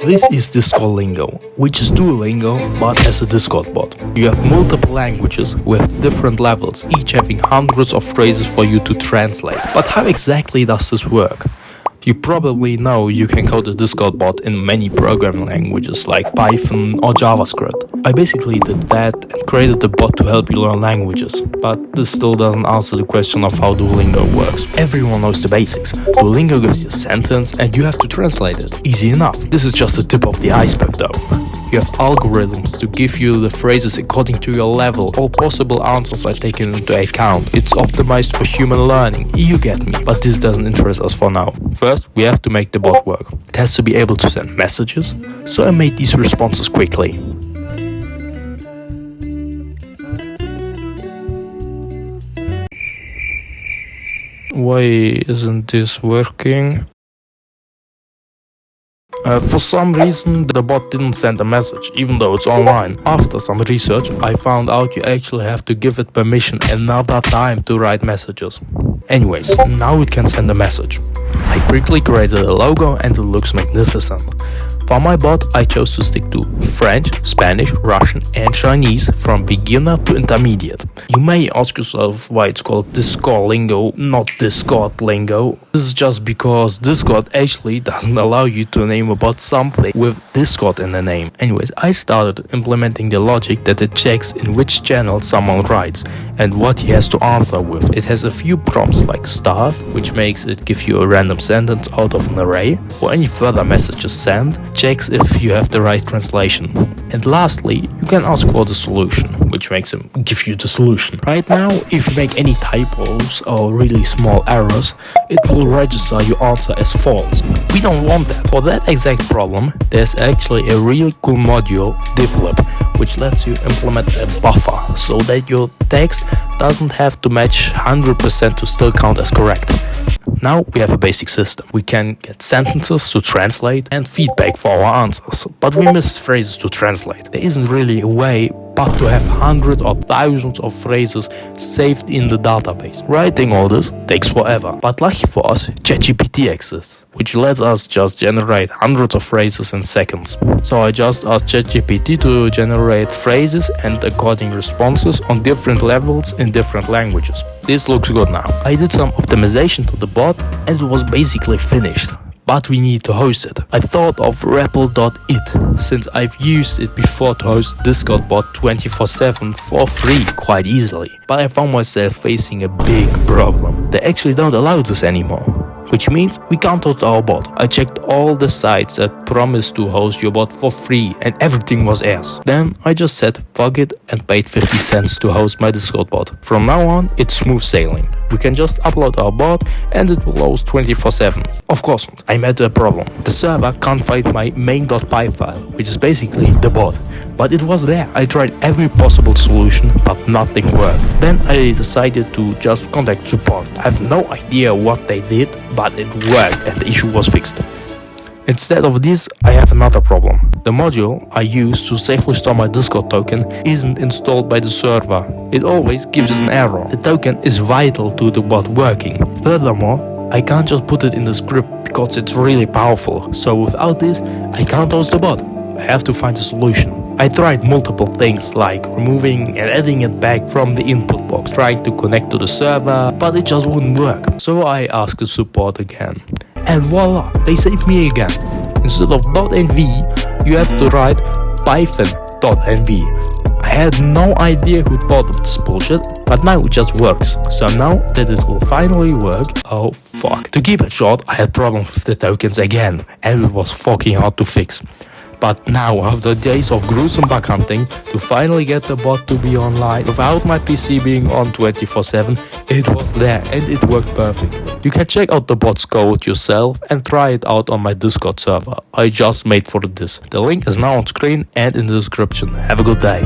This is Duolingo, which is Duolingo but as a Discord bot. You have multiple languages with different levels, each having hundreds of phrases for you to translate. But how exactly does this work? You probably know you can code a Discord bot in many programming languages like Python or JavaScript. I basically did that and created the bot to help you learn languages, but this still doesn't answer the question of how Duolingo works. Everyone knows the basics. Duolingo gives you a sentence and you have to translate it. Easy enough. This is just the tip of the iceberg though. You have algorithms to give you the phrases according to your level. All possible answers are taken into account. It's optimized for human learning. You get me. But this doesn't interest us for now. First, we have to make the bot work. It has to be able to send messages, so I made these responses quickly. Why isn't this working? For some reason, the bot didn't send a message, even though it's online. After some research, I found out you actually have to give it permission another time to write messages. Anyways, now it can send a message. I quickly created a logo and it looks magnificent. For my bot, I chose to stick to French, Spanish, Russian and Chinese from beginner to intermediate. You may ask yourself why it's called Duolingo, not Discord lingo. This is just because Discord actually doesn't allow you to name a bot something with Discord in the name. Anyways, I started implementing the logic that it checks in which channel someone writes and what he has to answer with. It has a few prompts like start, which makes it give you a random sentence out of an array. For any further messages sent, checks if you have the right translation. And lastly, you can ask for the solution, which makes him give you the solution. Right now, if you make any typos or really small errors, it will register your answer as false. We don't want that. For that exact problem, there's actually a really cool module, develop, which lets you implement a buffer so that your text doesn't have to match 100% to still count as correct. Now we have a basic system. We can get sentences to translate and feedback for our answers, but we miss phrases to translate. There isn't really a way but to have hundreds or thousands of phrases saved in the database. Writing all this takes forever, but lucky for us, ChatGPT exists, which lets us just generate hundreds of phrases in seconds. So I just asked ChatGPT to generate phrases and according responses on different levels in different languages. This looks good now. I did some optimization to the bot and it was basically finished. But we need to host it. I thought of REPL.it, since I've used it before to host Discord bot 24/7 for free quite easily. But I found myself facing a big problem. They actually don't allow this anymore, which means we can't host our bot. I checked all the sites that promised to host your bot for free and everything was ass. Then I just said fuck it and paid 50 cents to host my Discord bot. From now on, it's smooth sailing. We can just upload our bot and it will host 24/7. Of course, I met a problem. The server can't find my main.py file, which is basically the bot. But it was there. I tried every possible solution, but nothing worked. Then I decided to just contact support. I have no idea what they did, but it worked and the issue was fixed. Instead of this, I have another problem. The module I use to safely store my Discord token isn't installed by the server. It always gives us an error. The token is vital to the bot working. Furthermore, I can't just put it in the script because it's really powerful. So without this, I can't host the bot. I have to find a solution. I tried multiple things like removing and adding it back from the input box, trying to connect to the server, but it just wouldn't work. So I asked the support again. And voila, they saved me again. Instead of .nv, you have to write python.nv. I had no idea who thought of this bullshit, but now it just works. So now that it will finally work, oh fuck. To keep it short, I had problems with the tokens again, and it was fucking hard to fix. But now, after days of gruesome bug hunting, to finally get the bot to be online without my PC being on 24/7, it was there and it worked perfectly. You can check out the bot's code yourself and try it out on my Discord server. I just made for this. The link is now on screen and in the description. Have a good day.